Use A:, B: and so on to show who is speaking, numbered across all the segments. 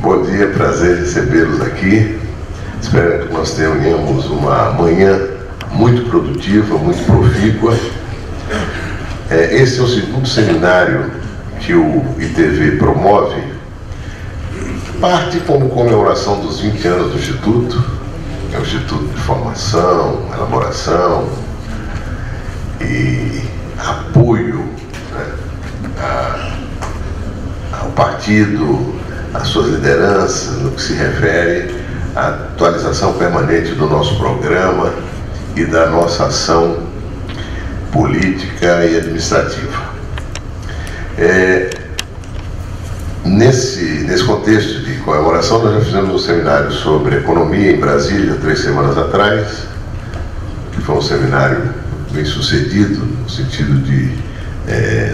A: Bom dia, prazer recebê-los aqui. Espero que nós tenhamos uma manhã muito produtiva, muito profícua. Esse é o segundo seminário que o ITV promove, parte como comemoração dos 20 anos do Instituto. É um instituto de formação, elaboração e apoio, né, ao partido, às suas lideranças, no que se refere à atualização permanente do nosso programa e da nossa ação política e administrativa. Nesse contexto de comemoração, nós já fizemos um seminário sobre economia em Brasília 3 semanas atrás, que foi um seminário bem sucedido, no sentido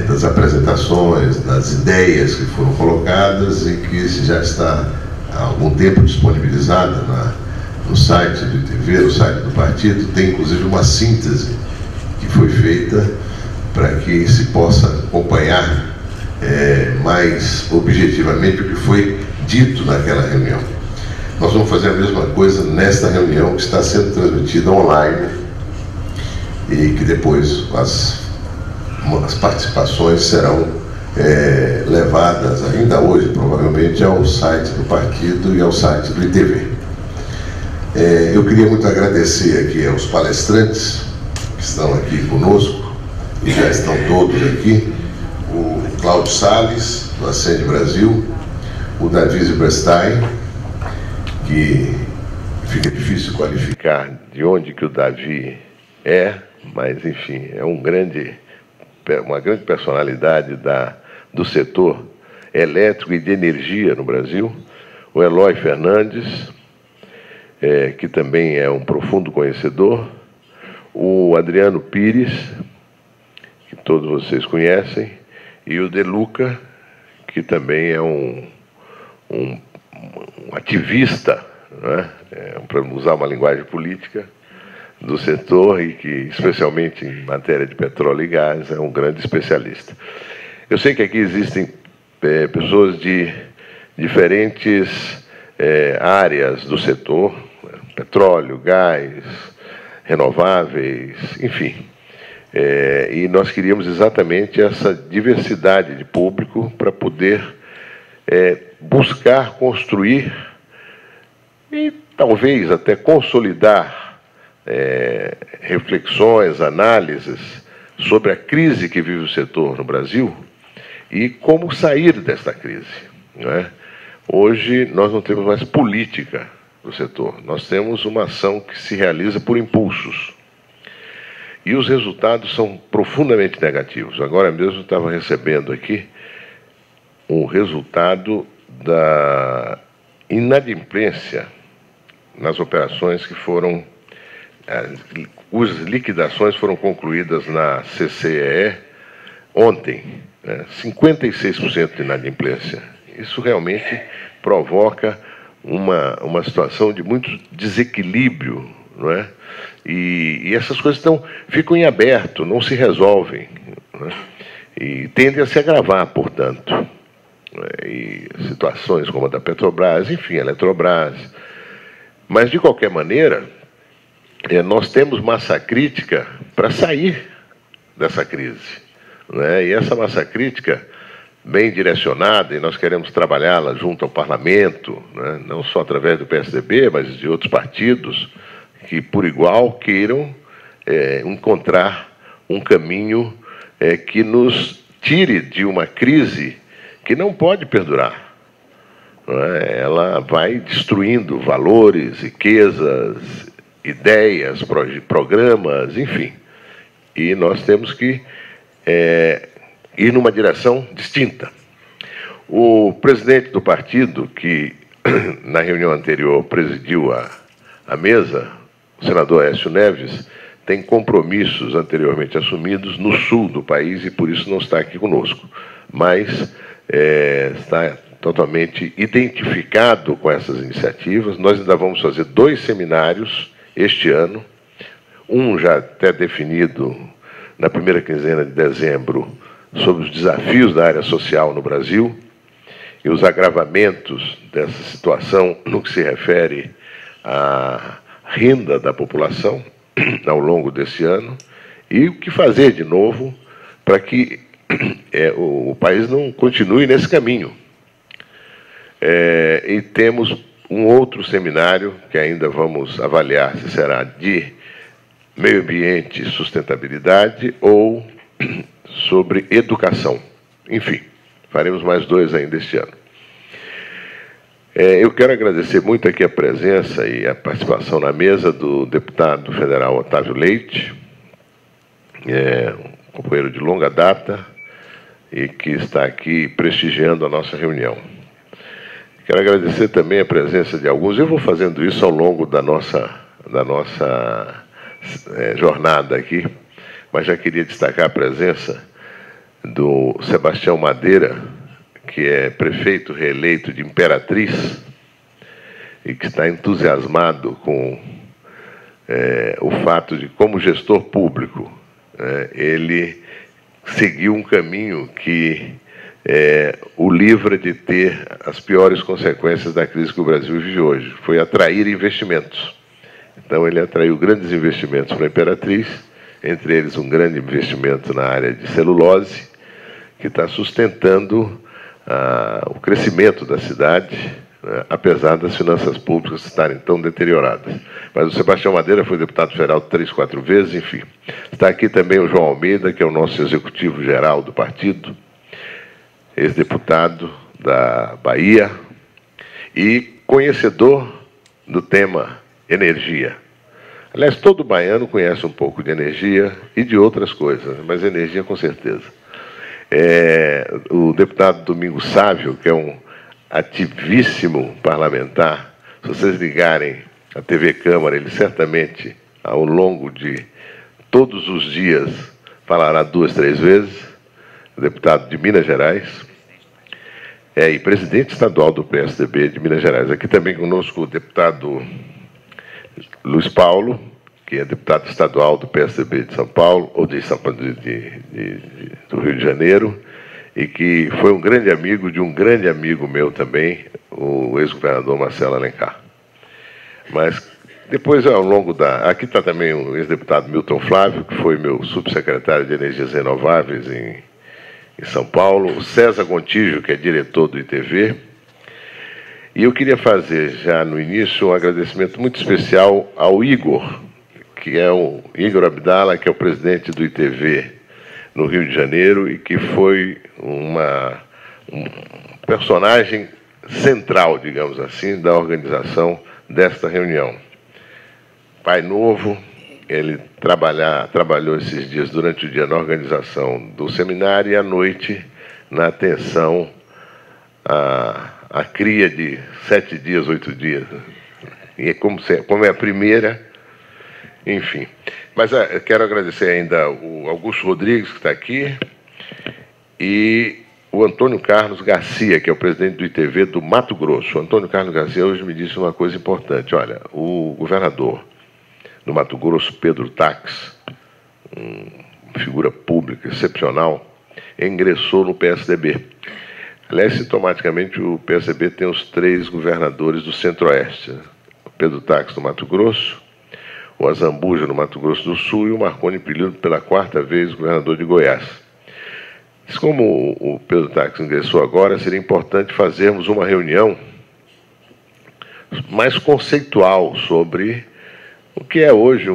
A: das apresentações, das ideias que foram colocadas e que já está há algum tempo disponibilizada no site do ITV, no site do partido. Tem inclusive uma síntese que foi feita para que se possa acompanhar mais objetivamente o que foi dito naquela reunião. Nós vamos fazer a mesma coisa nesta reunião que está sendo transmitida online e que depois as participações serão levadas ainda hoje, provavelmente, ao site do partido e ao site do ITV. Eu queria muito agradecer aqui aos palestrantes que estão aqui conosco, e já estão todos aqui: o Cláudio Salles, do Ascende Brasil, o Davi Zilberstein, que fica difícil qualificar de onde que o Davi mas, enfim, é uma grande personalidade do setor elétrico e de energia no Brasil, o Eloy Fernandes, que também é um profundo conhecedor, o Adriano Pires, que todos vocês conhecem, e o De Luca, que também é um ativista, né? Para usar uma linguagem política, do setor e que, especialmente em matéria de petróleo e gás, é um grande especialista. Eu sei que aqui existem pessoas de diferentes áreas do setor, petróleo, gás, renováveis, enfim. E nós queríamos exatamente essa diversidade de público para poder buscar construir e talvez até consolidar reflexões, análises sobre a crise que vive o setor no Brasil e como sair desta crise, não é? Hoje nós não temos mais política do setor, nós temos uma ação que se realiza por impulsos. E os resultados são profundamente negativos. Agora mesmo eu estava recebendo aqui um resultado da inadimplência nas operações que foram... As liquidações foram concluídas na CCEE ontem, 56% de inadimplência. Isso realmente provoca uma situação de muito desequilíbrio, não é? E essas coisas ficam em aberto, não se resolvem, não é? E tendem a se agravar, portanto. E situações como a da Petrobras, enfim, a Eletrobras. Mas, de qualquer maneira, nós temos massa crítica para sair dessa crise, né? E essa massa crítica bem direcionada, e nós queremos trabalhá-la junto ao parlamento, né? Não só através do PSDB, mas de outros partidos que, por igual, queiram encontrar um caminho que nos tire de uma crise que não pode perdurar, não é? Ela vai destruindo valores, riquezas, ideias, programas, enfim. E nós temos que ir numa direção distinta. O presidente do partido, que na reunião anterior presidiu a mesa, o senador Aécio Neves, tem compromissos anteriormente assumidos no sul do país e por isso não está aqui conosco. Mas está totalmente identificado com essas iniciativas. Nós ainda vamos fazer 2 seminários este ano, um já até definido na primeira quinzena de dezembro, sobre os desafios da área social no Brasil, e os agravamentos dessa situação no que se refere à renda da população ao longo desse ano, e o que fazer de novo para que o país não continue nesse caminho. E temos um outro seminário que ainda vamos avaliar se será de meio ambiente e sustentabilidade ou sobre educação. Enfim, faremos mais 2 ainda este ano. Eu quero agradecer muito aqui a presença e a participação na mesa do deputado federal Otávio Leite, um companheiro de longa data e que está aqui prestigiando a nossa reunião. Quero agradecer também a presença de alguns. Eu vou fazendo isso ao longo da nossa jornada aqui, mas já queria destacar a presença do Sebastião Madeira, que é prefeito reeleito de Imperatriz e que está entusiasmado com o fato de, como gestor público, ele seguiu um caminho que o livra de ter as piores consequências da crise que o Brasil vive hoje. Foi atrair investimentos. Então, ele atraiu grandes investimentos para a Imperatriz, entre eles um grande investimento na área de celulose, que está sustentando o crescimento da cidade, né, apesar das finanças públicas estarem tão deterioradas. Mas o Sebastião Madeira foi deputado federal 3, 4 vezes, enfim. Está aqui também o João Almeida, que é o nosso executivo-geral do partido, ex-deputado da Bahia e conhecedor do tema energia. Aliás, todo baiano conhece um pouco de energia e de outras coisas, mas energia com certeza. O deputado Domingos Sávio, que é um ativíssimo parlamentar, se vocês ligarem a TV Câmara, ele certamente, ao longo de todos os dias, falará 2, 3 vezes, deputado de Minas Gerais, e presidente estadual do PSDB de Minas Gerais. Aqui também conosco o deputado Luiz Paulo, que é deputado estadual do PSDB de São Paulo, ou do Rio de Janeiro, e que foi um grande amigo de um grande amigo meu também, o ex-governador Marcelo Alencar. Mas depois, ao longo Aqui está também o ex-deputado Milton Flávio, que foi meu subsecretário de Energias Renováveis em São Paulo, o César Gontijo, que é diretor do ITV. E eu queria fazer, já no início, um agradecimento muito especial ao Igor, que é o Igor Abdala, que é o presidente do ITV no Rio de Janeiro e que foi um personagem central, digamos assim, da organização desta reunião. Pai novo, ele trabalhou esses dias, durante o dia, na organização do seminário e à noite na atenção à cria de 7 dias, 8 dias. E como é a primeira, enfim. Mas eu quero agradecer ainda o Augusto Rodrigues, que está aqui, e o Antônio Carlos Garcia, que é o presidente do ITV do Mato Grosso. O Antônio Carlos Garcia hoje me disse uma coisa importante. Olha, o governador do Mato Grosso, Pedro Tax, uma figura pública excepcional, ingressou no PSDB. Aliás, sintomaticamente, o PSDB tem os 3 governadores do Centro-Oeste. O Pedro Tax, do Mato Grosso, o Azambuja, no Mato Grosso do Sul, e o Marconi Perillo, pela 4ª vez, governador de Goiás. Mas como o Pedro Tax ingressou agora, seria importante fazermos uma reunião mais conceitual sobre o que é hoje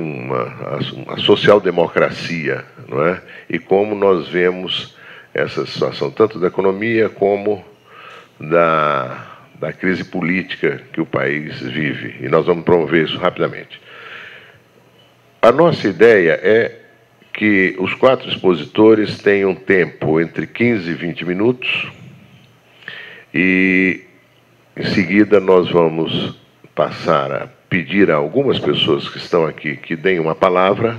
A: a social-democracia, não é? E como nós vemos essa situação, tanto da economia como da crise política que o país vive. E nós vamos promover isso rapidamente. A nossa ideia é que os 4 expositores tenham tempo entre 15 e 20 minutos e, em seguida, nós vamos passar a pedir a algumas pessoas que estão aqui que deem uma palavra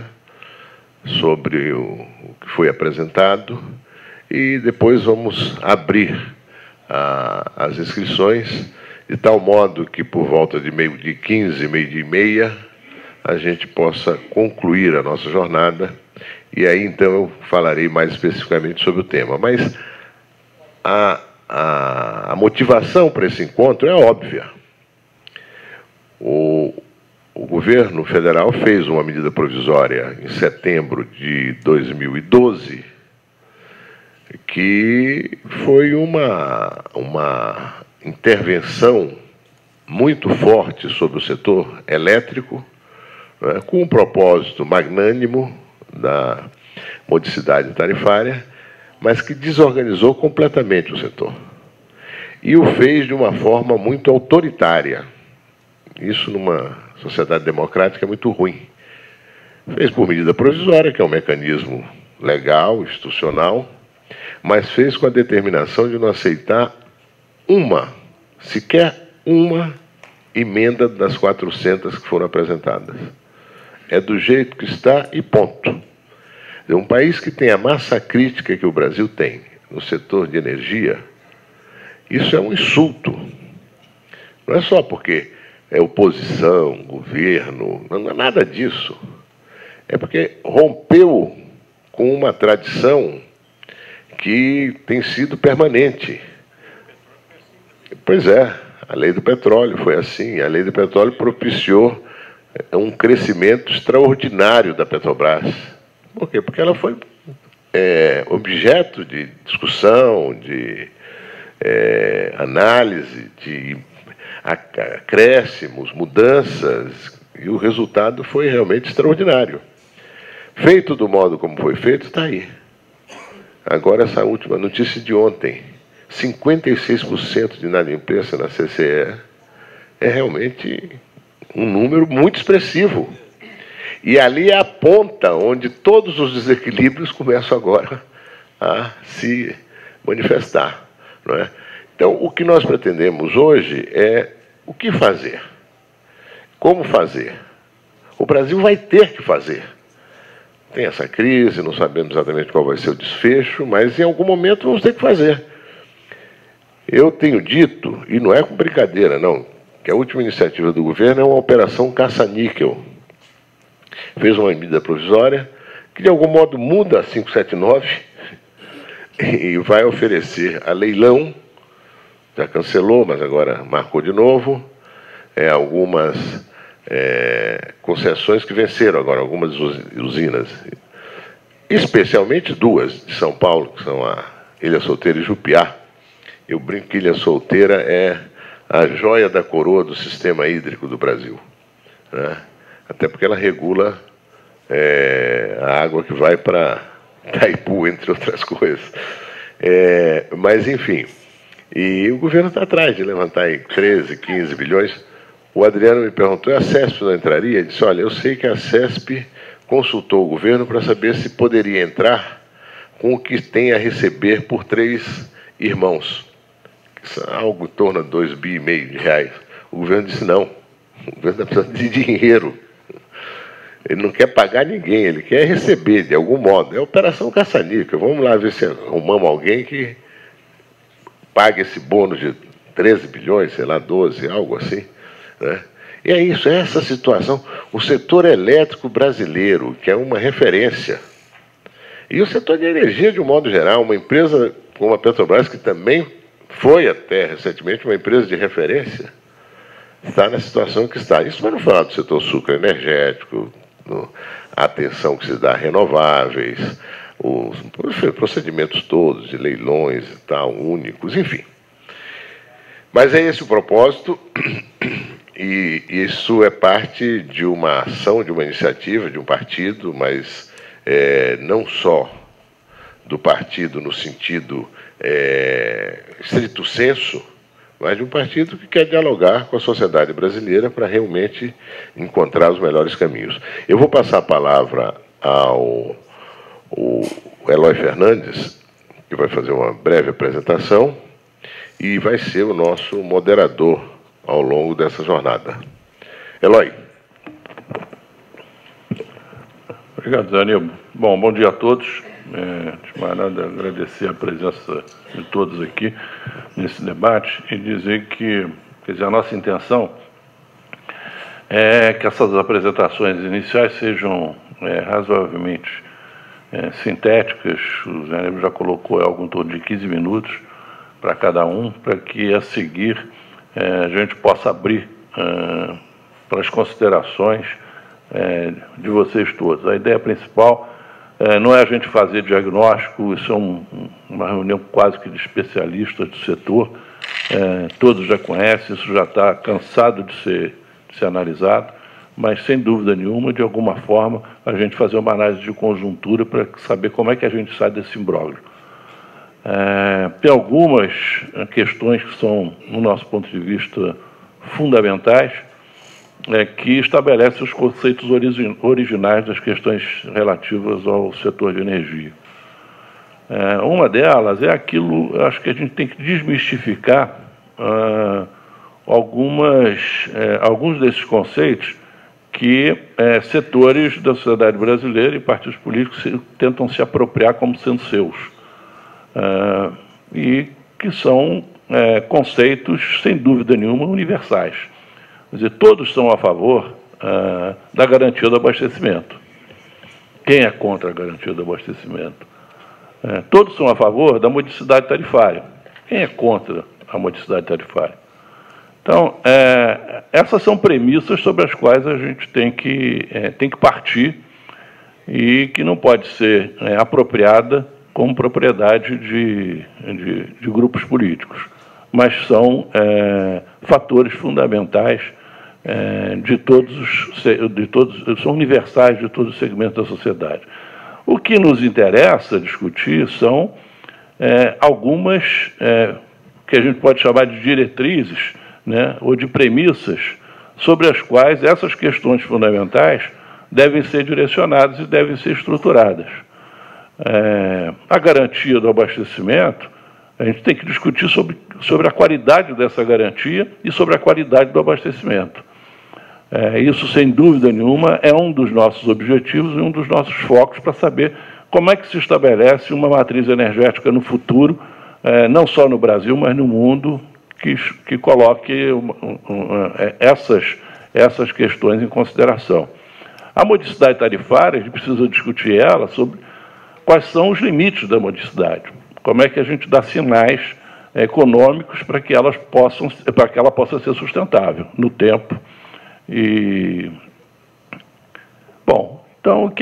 A: sobre o que foi apresentado e depois vamos abrir as inscrições de tal modo que, por volta de meio-dia 15, meio-dia e meia, a gente possa concluir a nossa jornada, e aí então eu falarei mais especificamente sobre o tema. Mas a a motivação para esse encontro é óbvia. O governo federal fez uma medida provisória em setembro de 2012, que foi uma intervenção muito forte sobre o setor elétrico, né, com um propósito magnânimo da modicidade tarifária, mas que desorganizou completamente o setor. E o fez de uma forma muito autoritária. Isso, numa sociedade democrática, é muito ruim. Fez por medida provisória, que é um mecanismo legal, institucional, mas fez com a determinação de não aceitar sequer uma emenda das 400 que foram apresentadas. É do jeito que está e ponto. Um país que tem a massa crítica que o Brasil tem no setor de energia, isso é um insulto. Não é só porque é oposição, governo, não é nada disso. É porque rompeu com uma tradição que tem sido permanente. Pois é, a lei do petróleo foi assim. A lei do petróleo propiciou um crescimento extraordinário da Petrobras. Por quê? Porque ela foi objeto de discussão, de análise, de acréscimos, mudanças, e o resultado foi realmente extraordinário. Feito do modo como foi feito, está aí. Agora, essa última notícia de ontem, 56% de inadimplência na CCE, é realmente um número muito expressivo. E ali é a ponta onde todos os desequilíbrios começam agora a se manifestar, não é? Então, o que nós pretendemos hoje é o que fazer. Como fazer? O Brasil vai ter que fazer. Tem essa crise, não sabemos exatamente qual vai ser o desfecho, mas em algum momento vamos ter que fazer. Eu tenho dito, e não é com brincadeira, não, que a última iniciativa do governo é uma operação caça-níquel. Fez uma medida provisória que, de algum modo, muda a 579 e vai oferecer a leilão, já cancelou, mas agora marcou de novo, algumas concessões que venceram agora, algumas usinas, especialmente duas de São Paulo, que são a Ilha Solteira e Jupiá. Eu brinco que Ilha Solteira é a joia da coroa do sistema hídrico do Brasil, né? Até porque ela regula a água que vai para Itaipu, entre outras coisas. Mas, enfim, e o governo está atrás de levantar aí 13, 15 bilhões. O Adriano me perguntou, a CESP não entraria? Ele disse, olha, eu sei que a CESP consultou o governo para saber se poderia entrar com o que tem a receber por 3 irmãos, que é algo em torno de 2,5 bilhões de reais. O governo disse não, o governo está precisando de dinheiro. Ele não quer pagar ninguém, ele quer receber de algum modo. É operação caça-níquel. Vamos lá ver se arrumamos alguém que pague esse bônus de 13 bilhões, sei lá, 12, algo assim, né? E é isso, é essa situação. O setor elétrico brasileiro, que é uma referência, e o setor de energia, de um modo geral, uma empresa como a Petrobras, que também foi até recentemente uma empresa de referência, está na situação que está. Isso vai não falar do setor sucroenergético, a atenção que se dá a renováveis, os procedimentos todos de leilões e tal, únicos, enfim. Mas é esse o propósito, e isso é parte de uma ação, de uma iniciativa, de um partido, mas não só do partido no sentido estrito sensu, mas de um partido que quer dialogar com a sociedade brasileira para realmente encontrar os melhores caminhos. Eu vou passar a palavra ao Eloy Fernandes, que vai fazer uma breve apresentação e vai ser o nosso moderador ao longo dessa jornada. Eloy.
B: Obrigado, Zé Aníbal. Bom dia a todos. De mais nada, agradecer a presença de todos aqui nesse debate e dizer que, quer dizer, a nossa intenção é que essas apresentações iniciais sejam razoavelmente sintéticas. O Zé Aníbal já colocou algo em torno de 15 minutos, para cada um, para que a seguir a gente possa abrir para as considerações de vocês todos. A ideia principal não é a gente fazer diagnóstico, isso é uma reunião quase que de especialistas do setor, todos já conhecem, isso já está cansado de ser analisado, mas sem dúvida nenhuma, de alguma forma, a gente fazer uma análise de conjuntura para saber como é que a gente sai desse imbróglio. Tem algumas questões que são, no nosso ponto de vista, fundamentais, que estabelecem os conceitos originais das questões relativas ao setor de energia. Uma delas é aquilo, acho que a gente tem que desmistificar alguns desses conceitos que setores da sociedade brasileira e partidos políticos tentam se apropriar como sendo seus. E que são conceitos, sem dúvida nenhuma, universais. Quer dizer, todos são a favor da garantia do abastecimento. Quem é contra a garantia do abastecimento? Todos são a favor da modicidade tarifária. Quem é contra a modicidade tarifária? Então, essas são premissas sobre as quais a gente tem que partir e que não pode ser apropriada como propriedade de grupos políticos, mas são fatores fundamentais são universais de todos os segmentos da sociedade. O que nos interessa discutir são algumas que a gente pode chamar de diretrizes, né, ou de premissas sobre as quais essas questões fundamentais devem ser direcionadas e devem ser estruturadas. A garantia do abastecimento, a gente tem que discutir sobre a qualidade dessa garantia e sobre a qualidade do abastecimento. Isso, sem dúvida nenhuma, é um dos nossos objetivos e um dos nossos focos para saber como é que se estabelece uma matriz energética no futuro, não só no Brasil, mas no mundo, que coloque essas questões em consideração. A modicidade tarifária, a gente precisa discutir ela sobre quais são os limites da modicidade, como é que a gente dá sinais econômicos para que ela possa ser sustentável no tempo. Bom, então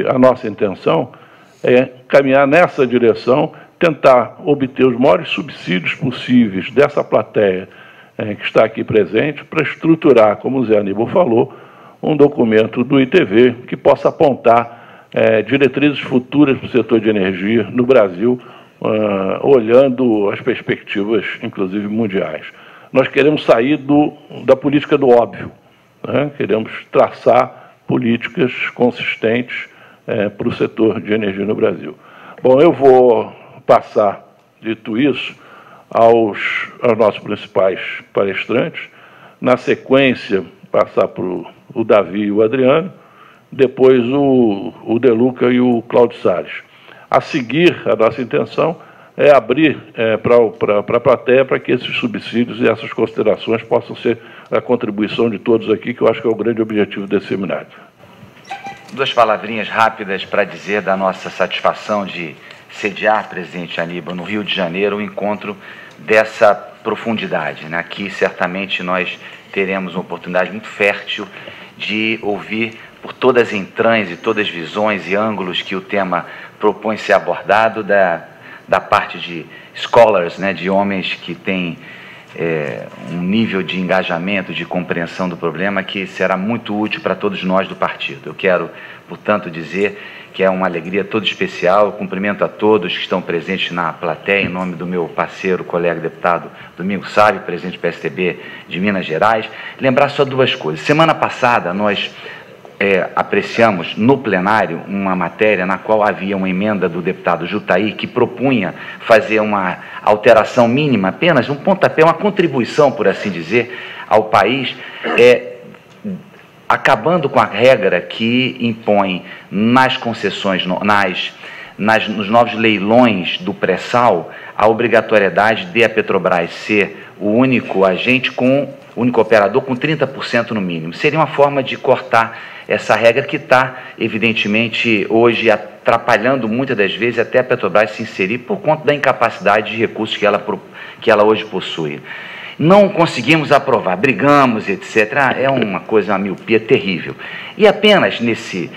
B: a nossa intenção é caminhar nessa direção, tentar obter os maiores subsídios possíveis dessa plateia que está aqui presente para estruturar, como o Zé Aníbal falou, um documento do ITV que possa apontar diretrizes futuras para o setor de energia no Brasil, olhando as perspectivas, inclusive, mundiais. Nós queremos sair da política do óbvio, né? Queremos traçar políticas consistentes para o setor de energia no Brasil. Bom, eu vou passar, dito isso, aos nossos principais palestrantes, na sequência, passar para o Davi e o Adriano, depois o De Luca e o Cláudio Salles. A seguir, a nossa intenção é abrir para a plateia para que esses subsídios e essas considerações possam ser a contribuição de todos aqui, que eu acho que é o grande objetivo desse seminário.
C: Duas palavrinhas rápidas para dizer da nossa satisfação de sediar, presidente Aníbal, no Rio de Janeiro, um encontro dessa profundidade, né? Aqui, certamente, nós teremos uma oportunidade muito fértil de ouvir por todas as entranhas e todas as visões e ângulos que o tema propõe ser abordado, da parte de scholars, né, de homens que têm um nível de engajamento, de compreensão do problema que será muito útil para todos nós do partido. Eu quero, portanto, dizer que é uma alegria toda especial. Eu cumprimento a todos que estão presentes na plateia, em nome do meu parceiro, colega deputado Domingos Savio, presidente do PSDB de Minas Gerais. Lembrar só duas coisas. Semana passada, nós apreciamos no plenário uma matéria na qual havia uma emenda do deputado Jutaí que propunha fazer uma alteração mínima, apenas um pontapé, uma contribuição, por assim dizer, ao país, acabando com a regra que impõe nas concessões, nos novos leilões do pré-sal, a obrigatoriedade de a Petrobras ser o único agente o único operador com 30% no mínimo. Seria uma forma de cortar essa regra que está, evidentemente, hoje atrapalhando muitas das vezes até a Petrobras se inserir por conta da incapacidade de recursos que ela hoje possui. Não conseguimos aprovar, brigamos, etc. É uma coisa, uma miopia terrível. E apenas nesse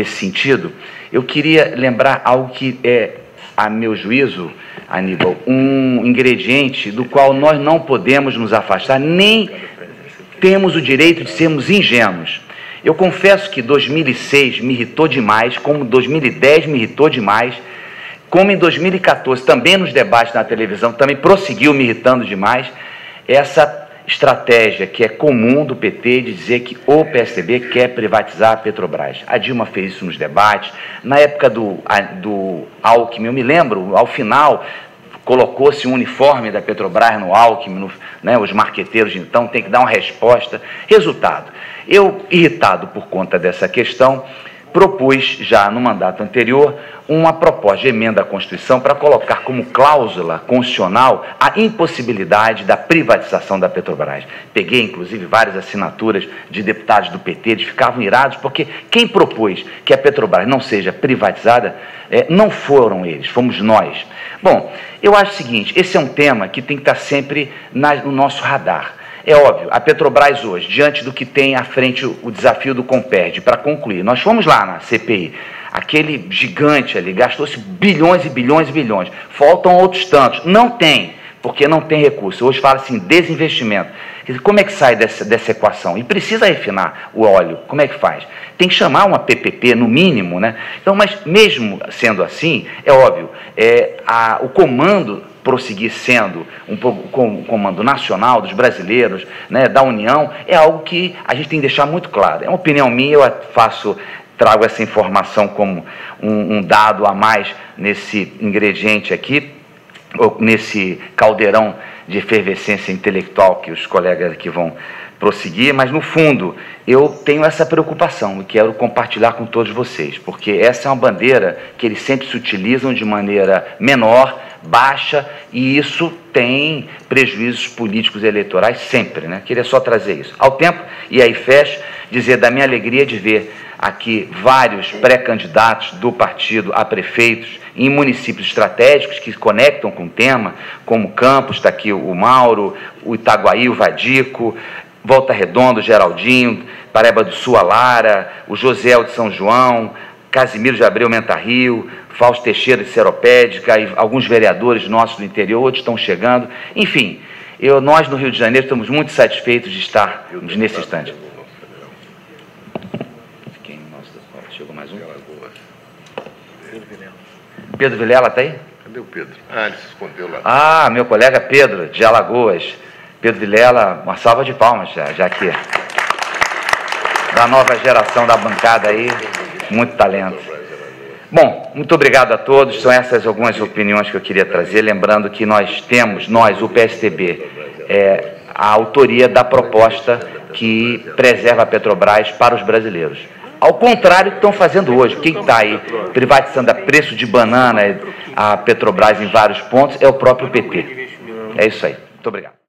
C: sentido, eu queria lembrar algo que é, a meu juízo, Aníbal, um ingrediente do qual nós não podemos nos afastar, nem temos o direito de sermos ingênuos. Eu confesso que 2006 me irritou demais, como 2010 me irritou demais, como em 2014, também nos debates na televisão, também prosseguiu me irritando demais, essa estratégia que é comum do PT de dizer que o PSDB quer privatizar a Petrobras. A Dilma fez isso nos debates. Na época do Alckmin, eu me lembro, ao final, colocou-se um uniforme da Petrobras no Alckmin, né, os marqueteiros de então têm que dar uma resposta. Resultado, eu, irritado por conta dessa questão, propus já no mandato anterior uma proposta de emenda à Constituição para colocar como cláusula constitucional a impossibilidade da privatização da Petrobras. Peguei, inclusive, várias assinaturas de deputados do PT, eles ficavam irados, porque quem propôs que a Petrobras não seja privatizada não foram eles, fomos nós. Bom, eu acho o seguinte, esse é um tema que tem que estar sempre no nosso radar. É óbvio, a Petrobras hoje, diante do que tem à frente o desafio do Comperd, para concluir, nós fomos lá na CPI, aquele gigante ali, gastou-se bilhões e bilhões e bilhões, faltam outros tantos, não tem, porque não tem recurso, hoje fala-se em desinvestimento. Como é que sai dessa equação? E precisa refinar o óleo, como é que faz? Tem que chamar uma PPP no mínimo, né? Então, mas mesmo sendo assim, é óbvio, o comando prosseguir sendo um comando nacional dos brasileiros, né, da União, é algo que a gente tem que deixar muito claro. É uma opinião minha, eu trago essa informação como um dado a mais nesse ingrediente aqui, ou nesse caldeirão de efervescência intelectual que os colegas aqui vão prosseguir, mas no fundo eu tenho essa preocupação e quero compartilhar com todos vocês, porque essa é uma bandeira que eles sempre se utilizam de maneira menor, baixa, e isso tem prejuízos políticos e eleitorais sempre, né? Queria só trazer isso. Ao tempo, e aí fecho, dizer da minha alegria de ver aqui vários pré-candidatos do partido a prefeitos em municípios estratégicos que se conectam com o tema, como Campos, está aqui o Mauro, o Itaguaí, o Vadico, Volta Redonda, o Geraldinho, Paraíba do Sul, a Lara, o José de São João, Casimiro de Abreu Menta Rio, Fausto Teixeira de Seropédica, e alguns vereadores nossos do interior, outros estão chegando. Enfim, nós no Rio de Janeiro estamos muito satisfeitos de estar nesse instante. Chegou mais um? Pedro Vilela está aí?
A: Cadê o Pedro? Ah, ele se escondeu lá.
C: Ah, meu colega Pedro, de Alagoas. Pedro Vilela, uma salva de palmas já aqui. Da nova geração da bancada aí, muito talento. Bom, muito obrigado a todos. São essas algumas opiniões que eu queria trazer. Lembrando que nós, o PSDB, a autoria da proposta que preserva a Petrobras para os brasileiros. Ao contrário do que estão fazendo hoje. Quem está aí privatizando a preço de banana a Petrobras em vários pontos é o próprio PT. É isso aí. Muito obrigado.